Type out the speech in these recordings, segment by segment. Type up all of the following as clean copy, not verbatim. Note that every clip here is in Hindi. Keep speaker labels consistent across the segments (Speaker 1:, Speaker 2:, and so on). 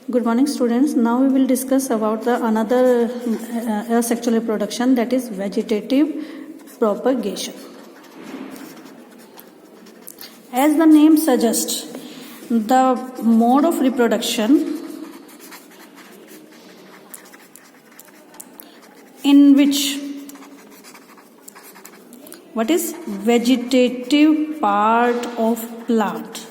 Speaker 1: Good morning, students. Now we will discuss about the another asexual reproduction, that is vegetative propagation. As the name suggests, the mode of reproduction in which what is vegetative part of plant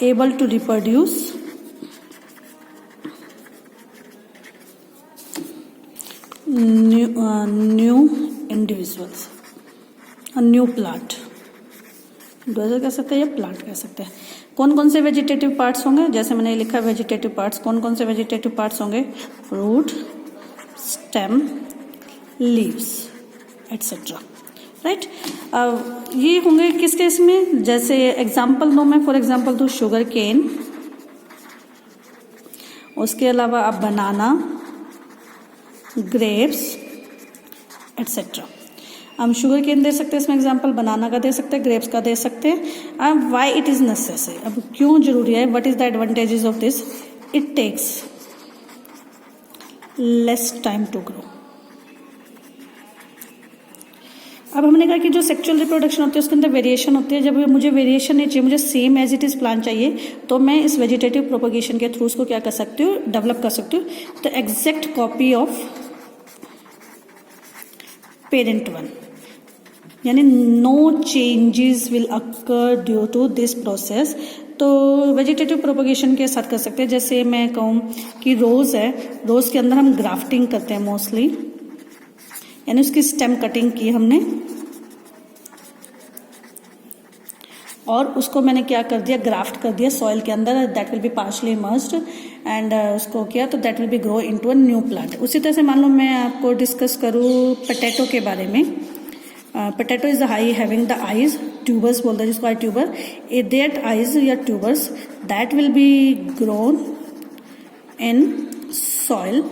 Speaker 1: able to reproduce new individuals, a new plant, individual कह सकते हैं या प्लांट कह सकते हैं. कौन कौन से वेजिटेटिव पार्ट्स होंगे? जैसे मैंने लिखा वेजिटेटिव पार्ट्स, कौन कौन से वेजिटेटिव पार्ट्स होंगे? Root, stem, leaves etcetera. Right, ये होंगे किस केस में? जैसे एग्जाम्पल दो, मैं फॉर एग्जाम्पल दूँ शुगर केन, उसके अलावा आप बनाना, ग्रेप्स एटसेट्रा. हम शुगर केन दे सकते हैं इसमें एग्जाम्पल, बनाना का दे सकते हैं, ग्रेप्स का दे सकते हैं. अब वाई इट इज़ नेसेसरी, अब क्यों जरूरी है? What is the advantages of this? It takes less time to grow. अब हमने कहा कि जो सेक्सुअल रिप्रोडक्शन होती है उसके अंदर वेरिएशन होती है. जब मुझे वेरिएशन नहीं चाहिए, मुझे same as it is plant चाहिए, तो मैं इस वेजिटेटिव प्रोपगेशन के थ्रू उसको क्या कर सकती हूँ? डेवलप कर सकती हूँ. तो exact copy of parent one, यानी no changes will occur due to this process. तो वेजिटेटिव प्रोपगेशन के साथ कर सकते हैं. जैसे मैं कहूँ कि रोज़ है, रोज़ के अंदर हम ग्राफ्टिंग करते हैं मोस्टली, यानी उसकी स्टेम कटिंग की हमने और उसको मैंने क्या कर दिया? ग्राफ्ट कर दिया सॉइल के अंदर. That will B partially immersed and उसको किया तो that will B grow into a new plant. उसी तरह से मान लो मैं आपको डिस्कस करूँ पोटैटो के बारे में. Potato is the high having the eyes, tubers बोलते हैं जिसको, आई ट्यूबर. दैट आईज या tubers that will be grown in soil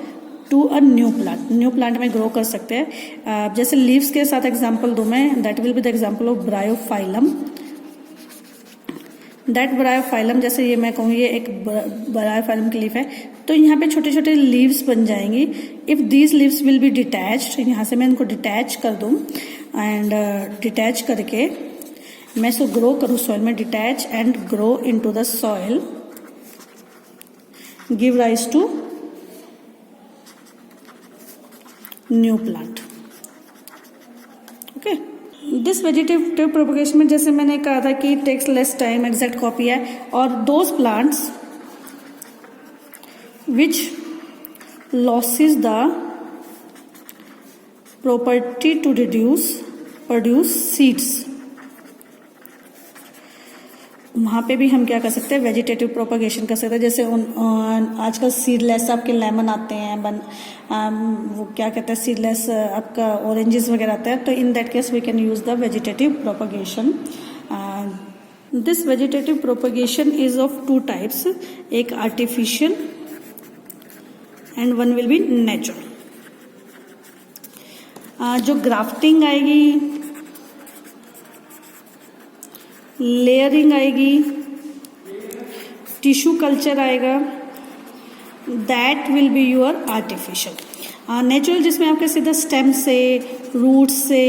Speaker 1: to a new plant. New plant में ग्रो कर सकते हैं. जैसे लीव्स के साथ एग्जांपल दूं मैं, that will be the example of Bryophyllum. That Bryophyllum, जैसे ये मैं कहूँ ये एक ब्रायोफाइलम की लीफ है, तो यहाँ पे छोटे छोटे लीव्स बन जाएंगी. If these leaves will be detached, यहाँ से मैं इनको डिटैच कर दूँ एंड डिटैच करके मैं इसको ग्रो करूँ सॉइल में, detach and grow into the soil, give rise to new plant. Okay, this vegetative propagation में जैसे मैंने कहा था कि takes less time, exact copy है. और those plants which losses the property to produce seeds, वहाँ पे भी हम क्या कर सकते हैं? वेजिटेटिव प्रोपगेशन कर सकते हैं. जैसे आजकल सीडलेस आपके लेमन आते हैं, वो क्या कहते हैं, सीडलेस आपका ऑरेंजेस वगैरह आता है. तो in that case we can use the vegetative propagation. This vegetative propagation is of two types, एक artificial and one will be natural. जो ग्राफ्टिंग आएगी, लेयरिंग आएगी, टिश्यू कल्चर आएगा, that will be your artificial. Natural जिसमें आपके सीधा स्टेम से, रूट से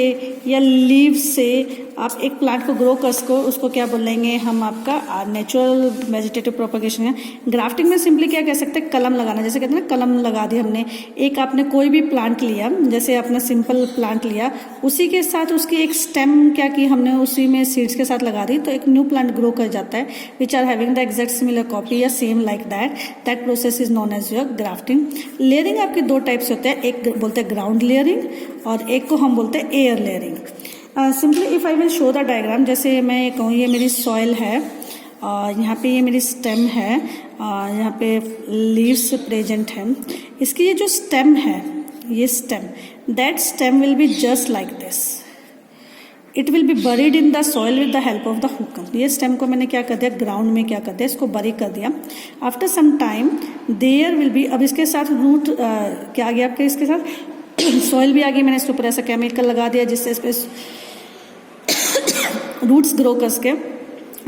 Speaker 1: या लीव से आप एक प्लांट को ग्रो कर सको, उसको क्या बोलेंगे हम? आपका नेचुरल वेजिटेटिव प्रोपगेशन है. ग्राफ्टिंग में सिंपली क्या कह सकते हैं? कलम लगाना. जैसे कहते हैं ना, कलम लगा दी हमने. एक आपने कोई भी प्लांट लिया, जैसे आपने सिंपल प्लांट लिया, उसी के साथ उसकी एक स्टेम क्या की हमने, उसी में सीड्स के साथ लगा दी, तो एक न्यू प्लांट ग्रो कर जाता है, which are having the exact similar copy या same like that. That process is known as your grafting. Layering आपके दो टाइप से होते हैं, एक बोलते हैं ग्राउंड लेयरिंग और एक को हम बोलते हैं air layering. Simply if I will show the diagram, जैसे मैं कहूँ ये मेरी सॉइल है, यहाँ पे ये मेरी स्टेम है, यहाँ पे लीव्स प्रेजेंट है. इसकी ये जो स्टेम है, ये stem, that stem will be just like this. It will B buried in the soil with the help of the hook. ये स्टेम को मैंने क्या कर दिया? ग्राउंड में क्या कर दिया? इसको बरी कर दिया. After some time there will be, अब इसके साथ रूट क्या आ गया आपके, इसके साथ सॉइल भी आ गई. मैंने इसके ऊपर ऐसा केमिकल लगा दिया जिससे इस पर रूट्स ग्रो कर सके.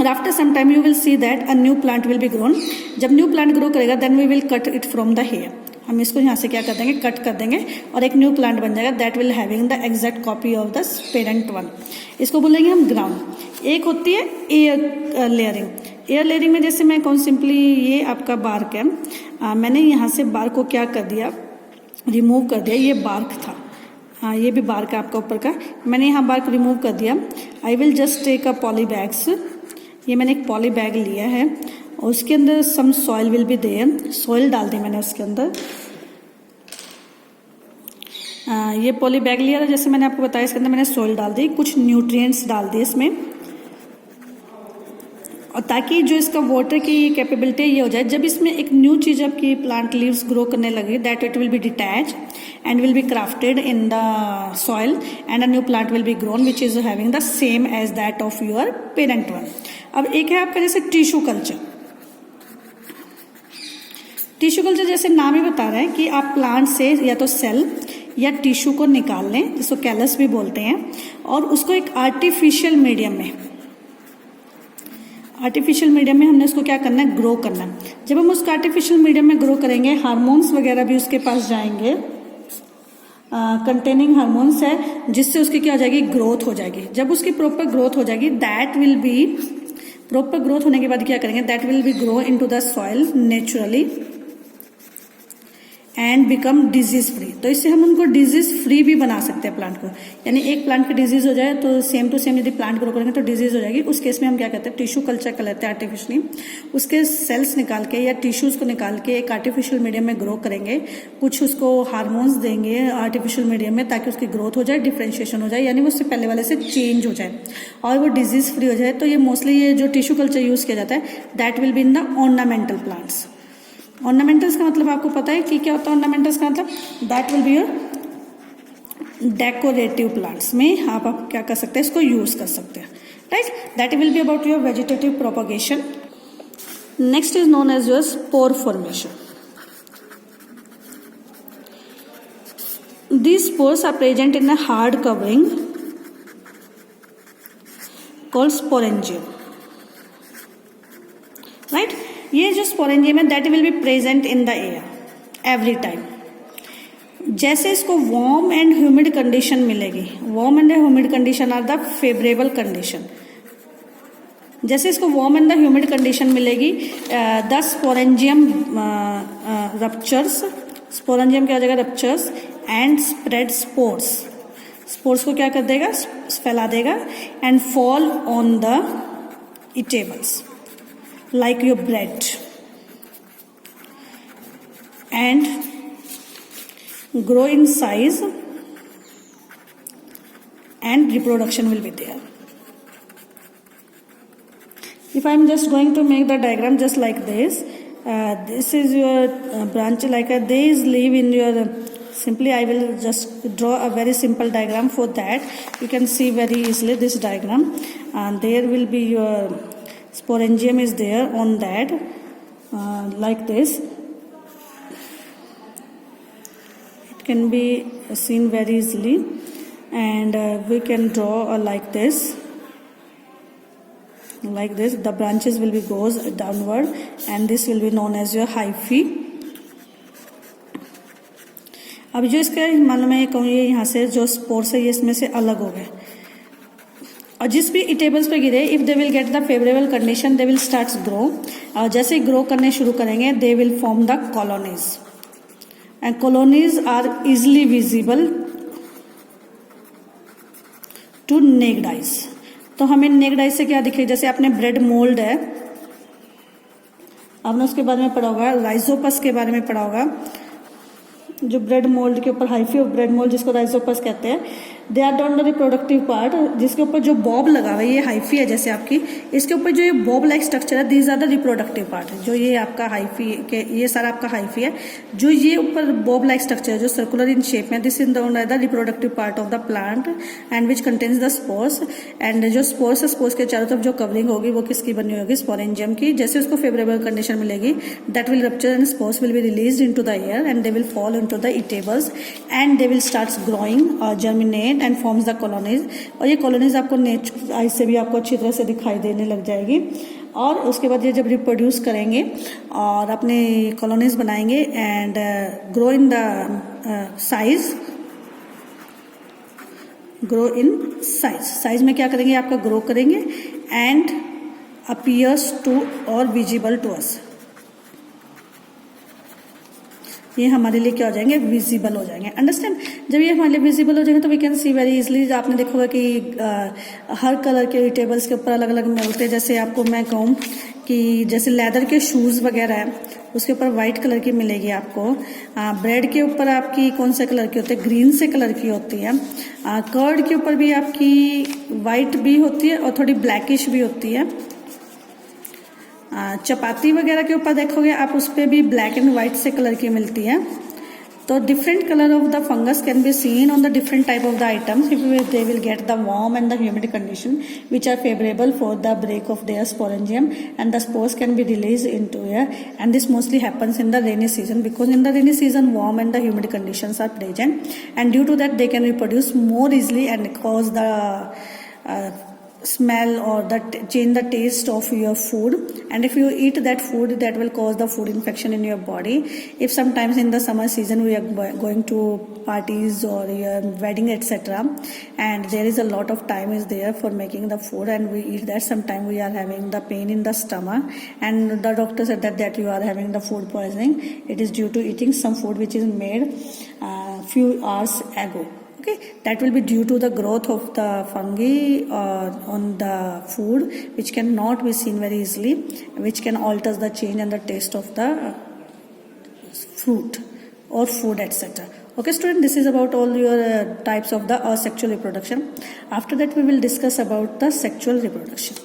Speaker 1: और after some time you will see that a new plant will be grown. जब न्यू प्लांट ग्रो करेगा then we will cut it from the here, हम इसको यहाँ से क्या कर देंगे, कट कर देंगे और एक न्यू प्लांट बन जाएगा that will having the exact copy of the parent one. इसको बोलेंगे हम ग्राउंड। एक होती है एयर लेयरिंग। एयर लेयरिंग में जैसे मैं कौन सिंपली ये आपका बार्क है, मैंने यहाँ से बार्क को क्या कर दिया, रिमूव कर दिया। ये बार्क था, हाँ ये भी बार्क है आपका ऊपर का, मैंने यहाँ बार्क रिमूव कर दिया। I will just take a poly bags, ये मैंने एक पॉली बैग लिया है और उसके अंदर some soil will be there, soil डाल दी मैंने उसके अंदर। ये पॉली बैग लिया था, जैसे मैंने आपको बताया इसके अंदर मैंने सॉइल डाल दी, कुछ न्यूट्रिएंट्स डाल दिए इसमें, और ताकि जो इसका वाटर की कैपेबिलिटी ये हो जाए, जब इसमें एक न्यू चीज आपकी प्लांट लीव्स ग्रो करने लगे that it will be detach and will be crafted in the soil and a new plant will be grown which is having the same age that of your parent one. अब एक है आपका जैसे टिश्यू कल्चर। टिश्यू कल्चर जैसे नाम ही बता रहा है कि आप प्लांट से या तो सेल या टिश्यू को निकाल लें, जिसको कैलस भी बोलते हैं, और उसको एक आर्टिफिशियल मीडियम में, आर्टिफिशियल मीडियम में हमने उसको क्या करना है, ग्रो करना है। जब हम उसको आर्टिफिशियल मीडियम में ग्रो करेंगे, हार्मोन्स वगैरह भी उसके पास जाएंगे, कंटेनिंग हार्मोन्स है, जिससे उसकी क्या हो जाएगी, ग्रोथ हो जाएगी। जब उसकी प्रॉपर ग्रोथ हो जाएगी that will B, proper growth होने के बाद क्या करेंगे, that will B grow into the soil naturally and become disease free. तो इससे हम उनको डिजीज फ्री भी बना सकते हैं प्लांट को, यानी एक प्लांट की डिजीज हो जाए तो सेम टू सेम यदि प्लांट ग्रो करेंगे तो डिजीज हो जाएगी। उस केस में हम क्या कहते हैं, टिश्यू कल्चर कर लेते हैं आर्टिफिशियली, उसके सेल्स निकाल के या टिश्यूज को निकाल के एक आर्टिफिशियल मीडियम में ग्रो करेंगे, कुछ उसको हार्मोन्स देंगे आर्टिफिशियल मीडियम में ताकि उसकी ग्रोथ हो जाए, डिफ्रेंशिएशन हो जाए, यानी वो उससे पहले वाले से चेंज हो जाए और वो डिजीज फ्री हो जाए। तो ये मोस्टली ये जो टिश्यू कल्चर यूज किया जाता है that will be in the ornamental plants. Ornamentals का मतलब आपको पता है कि क्या होता है ऑर्नामेंटल्स का मतलब, that will be your decorative plants में आप क्या कर सकते हैं, इसको यूज कर सकते हैं, right. That will be about your vegetative propagation. Next is known as your spore formation. These spores are present in a hard covering called sporangium, right? ये जो स्पोरेंजियम है that will be present in the air every time. जैसे इसको वार्म एंड ह्यूमिड कंडीशन मिलेगी, warm and humid condition are the favourable condition, जैसे इसको warm and the humid condition मिलेगी द स्पोरेंजियम रप्चर्स, स्पोरेंजियम क्या हो जाएगा, ruptures and spread spores, spores को क्या कर देगा, फैला देगा and fall on the eatables like your bread and grow in size and reproduction will be there. If I am just going to make the diagram just like this, this is your branch, like these live in your, simply I will just draw a very simple diagram. For that you can see very easily this diagram, and there will be your sporangium is there on that, like this. It can be seen very easily, and we can draw like this, like this. The branches will be goes downward, and this will be known as your hyphae. अब जो इसका मालूम है, कहूँ ये यहाँ से जो स्पोर्स है ये इसमें से अलग हो गए, और जिस भी टेबल्स पे गिरे, if they will get the favourable condition they will start grow, और जैसे ग्रो करने शुरू करेंगे they will form the colonies, and colonies are easily visible to naked eyes. तो हमें नेक्ड आइज से क्या दिखे, जैसे आपने ब्रेड मोल्ड है, आपने उसके बारे में पढ़ा होगा, राइजोपस के बारे में पढ़ा होगा, जो ब्रेड मोल्ड के ऊपर हाइफी ऑफ ब्रेड मोल्ड जिसको राइजोपस कहते हैं, they are done the reproductive part, जिसके ऊपर जो बॉब लगा हुआ है, ये हाइफी है जैसे आपकी, इसके ऊपर जो ये बॉब लाइक स्ट्रक्चर है, these are the reproductive part. जो ये आपका हाइफी के, ये सारा आपका हाइफी है, जो ये ऊपर बॉब लाइक स्ट्रक्चर है जो सर्कुलर इन शेप में, this is the reproductive part of the plant and which contains the spores. And जो स्पोर्स है, स्पोर्स के चारों तरफ जो कवरिंग होगी वो किसकी बनी होगी, स्पोरेंजियम की। जैसे उसको फेवरेबल कंडीशन मिलेगी that will rupture and spores will be released into the air and they will fall into the eatables and they will start growing और germinate germinate and forms the colonies. और ये colonies आपको नेचुरल आई से भी आपको अच्छी तरह से दिखाई देने लग जाएगी। और उसके बाद ये जब रिप्रोड्यूस करेंगे और अपने कॉलोनीज बनाएंगे and grow in the size में क्या करेंगे, आपका ग्रो करेंगे एंड अपीयर्स टू और विजिबल टू अस, ये हमारे लिए क्या हो जाएंगे, विजिबल हो जाएंगे। अंडरस्टैंड, जब ये हमारे लिए विजिबल हो जाएंगे तो we can see very easily. आपने देखा होगा कि हर कलर के टेबल्स के ऊपर अलग अलग मिलते हैं। जैसे आपको मैं कहूँ कि जैसे लेदर के शूज़ वगैरह है उसके ऊपर वाइट कलर की मिलेगी आपको। ब्रेड के ऊपर आपकी कौन से कलर की होती है, ग्रीन से कलर की होती है। कर्ड के ऊपर भी आपकी वाइट भी होती है और थोड़ी ब्लैकिश भी होती है। चपाती वगैरह के ऊपर देखोगे आप, उस पर भी ब्लैक एंड वाइट से कलर की मिलती है। तो different colour of the fungus can be seen on the different type of the items if they will get the warm and the humid condition which are favourable for the break of their sporangium and the spores can be release into air and this mostly happens in the rainy season because in the rainy season warm and the humid conditions are present and due to that they can reproduce more easily and cause the smell or change the taste of your food, and if you eat that food that will cause the food infection in your body. If sometimes in the summer season we are going to parties or your wedding etc and there is a lot of time is there for making the food and we eat that, sometime we are having the pain in the stomach and the doctor said that you are having the food poisoning. It is due to eating some food which is made few hours ago. Okay, that will be due to the growth of the fungi on the food which cannot be seen very easily, which can alter the change and the taste of the fruit or food etc. Okay student, this is about all your types of the asexual reproduction. After that we will discuss about the sexual reproduction.